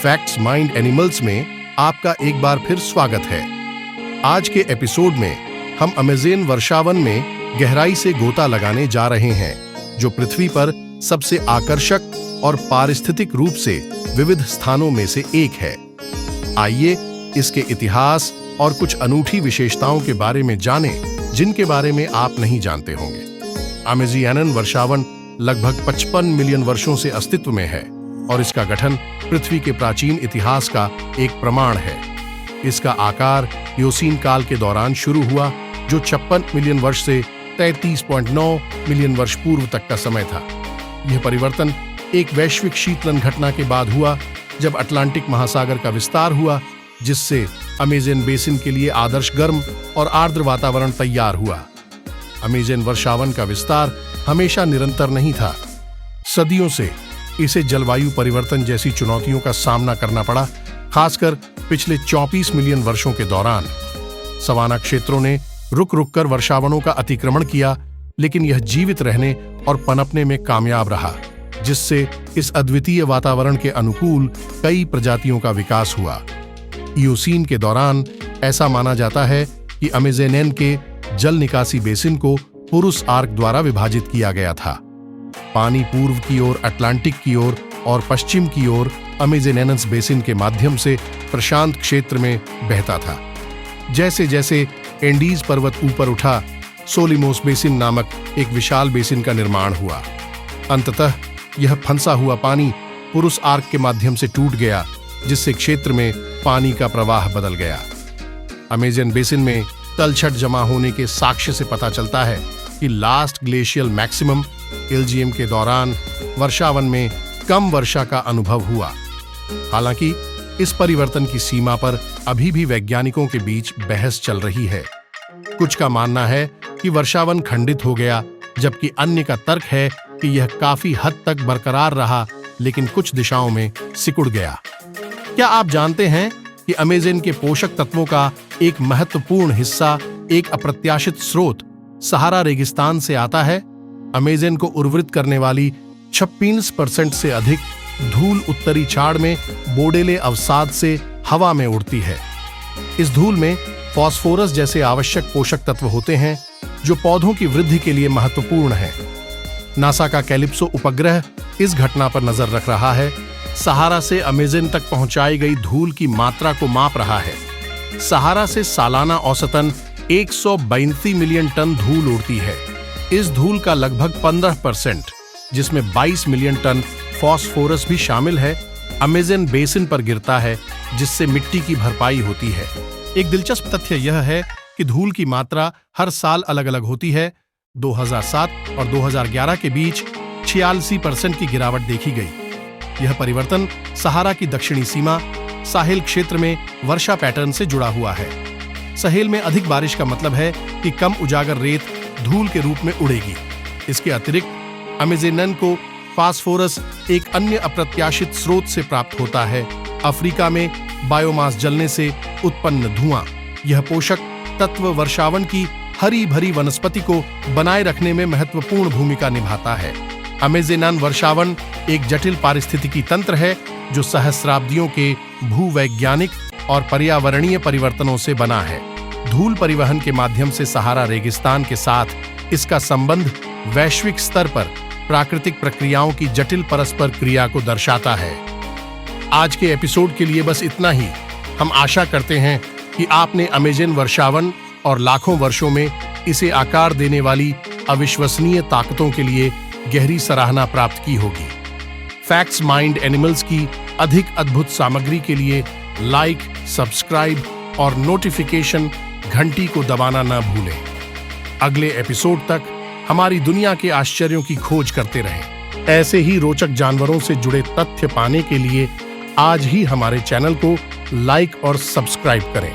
Facts mind animals में आपका एक बार फिर स्वागत है। आज के एपिसोड में हम अमेज़न वर्षावन में गहराई से गोता लगाने जा रहे हैं, जो पृथ्वी पर सबसे आकर्षक और पारिस्थितिक रूप से विविध स्थानों में से एक है। आइए इसके इतिहास और कुछ अनूठी विशेषताओं के बारे में जानें, जिनके बारे में आप नहीं जानते होंगे। अमेज़न वर्षावन लगभग 55 मिलियन वर्षों से अस्तित्व में है और इसका गठन पृथ्वी के प्राचीन इतिहास का एक प्रमाण है। इसका आकार इयोसीन काल के दौरान शुरू हुआ, जो 56 मिलियन वर्ष से 33.9 मिलियन वर्ष पूर्व तक का समय था। यह परिवर्तन एक वैश्विक शीतलन घटना के बाद हुआ, जब अटलांटिक महासागर का विस्तार हुआ, जिससे अमेज़न बेसिन के लिए आदर्श गर्म और आर्द्र वातावरण तैयार हुआ। अमेज़न वर्षावन का विस्तार हमेशा निरंतर नहीं था। सदियों से इसे जलवायु परिवर्तन जैसी चुनौतियों का सामना करना पड़ा, खासकर पिछले 34 मिलियन वर्षों के दौरान। सवाना क्षेत्रों ने रुक रुक कर वर्षावनों का अतिक्रमण किया, लेकिन यह जीवित रहने और पनपने में कामयाब रहा, जिससे इस अद्वितीय वातावरण के अनुकूल कई प्रजातियों का विकास हुआ। इयोसीन के दौरान ऐसा माना जाता है कि अमेज़न के जल निकासी बेसिन को पुरुष आर्क द्वारा विभाजित किया गया था। पानी पूर्व की ओर अटलांटिक की ओर और पश्चिम की ओर अमेज़न बेसिन के माध्यम से प्रशांत क्षेत्र में बहता था। जैसे जैसे एंडीज पर्वत ऊपर उठा, सोलिमोस बेसिन नामक एक विशाल बेसिन का निर्माण हुआ। अंततः यह फंसा हुआ पानी पुरुष आर्क के माध्यम से टूट गया, जिससे क्षेत्र में पानी का प्रवाह बदल गया। अमेज़न बेसिन में तलछट जमा होने के साक्ष्य से पता चलता है कि लास्ट ग्लेशियल मैक्सिमम LGM के दौरान वर्षावन में कम वर्षा का अनुभव हुआ। हालांकि इस परिवर्तन की सीमा पर अभी भी वैज्ञानिकों के बीच बहस चल रही है। कुछ का मानना है कि वर्षावन खंडित हो गया, जबकि अन्य का तर्क है कि यह काफी हद तक बरकरार रहा, लेकिन कुछ दिशाओं में सिकुड़ गया। क्या आप जानते हैं कि अमेज़न के पोषक तत्वों का एक महत्वपूर्ण हिस्सा, एक अप्रत्याशित स्रोत सहारा रेगिस्तान से आता है? अमेज़न को उर्वरित करने वाली 26% से अधिक धूल उत्तरी छाड़ में बोडेले अवसाद से हवा में उड़ती है। इस धूल में फास्फोरस जैसे आवश्यक पोषक तत्व होते हैं, जो पौधों की वृद्धि के लिए महत्वपूर्ण है। नासा का कैलिप्सो उपग्रह इस घटना पर नजर रख रहा है। सहारा से अमेज़न तक पहुंचाई गई धूल की मात्रा को माप रहा है। सहारा से सालाना औसतन 132 मिलियन टन धूल उड़ती है। इस धूल का लगभग 15%, जिसमें 22 मिलियन टन फास्फोरस भी शामिल है, अमेज़न बेसिन पर गिरता है, जिससे मिट्टी की भरपाई होती है। एक दिलचस्प तथ्य यह है कि धूल की मात्रा हर साल अलग अलग होती है। 2007 और 2011 के बीच 86% की गिरावट देखी गई। यह परिवर्तन सहारा की दक्षिणी सीमा साहेल क्षेत्र में वर्षा पैटर्न से जुड़ा हुआ है। साहेल में अधिक बारिश का मतलब है कि कम उजागर रेत धूल के रूप में उड़ेगी। इसके अतिरिक्त अमेज़न को फास्फोरस एक अन्य अप्रत्याशित स्रोत से प्राप्त होता है, अफ्रीका में बायोमास जलने से उत्पन्न धुआं। यह पोषक तत्व वर्षावन की हरी भरी वनस्पति को बनाए रखने में महत्वपूर्ण भूमिका निभाता है। अमेज़न वर्षावन एक जटिल पारिस्थितिकी तंत्र है, जो सहस्राब्दियों के भूवैज्ञानिक और पर्यावरणीय परिवर्तनों से बना है। धूल परिवहन के माध्यम से सहारा रेगिस्तान के साथ इसका संबंध वैश्विक स्तर पर प्राकृतिक प्रक्रियाओं की जटिल परस्पर क्रिया को दर्शाता है। आज के एपिसोड के लिए बस इतना ही। हम आशा करते हैं कि आपने अमेज़न वर्षावन और लाखों वर्षों में इसे आकार देने वाली अविश्वसनीय ताकतों के लिए गहरी सराहना प्राप्त की होगी। फैक्ट्स माइंड एनिमल्स की अधिक अद्भुत सामग्री के लिए लाइक, सब्सक्राइब और नोटिफिकेशन घंटी को दबाना न भूलें। अगले एपिसोड तक हमारी दुनिया के आश्चर्यों की खोज करते रहें। ऐसे ही रोचक जानवरों से जुड़े तथ्य पाने के लिए आज ही हमारे चैनल को लाइक और सब्सक्राइब करें।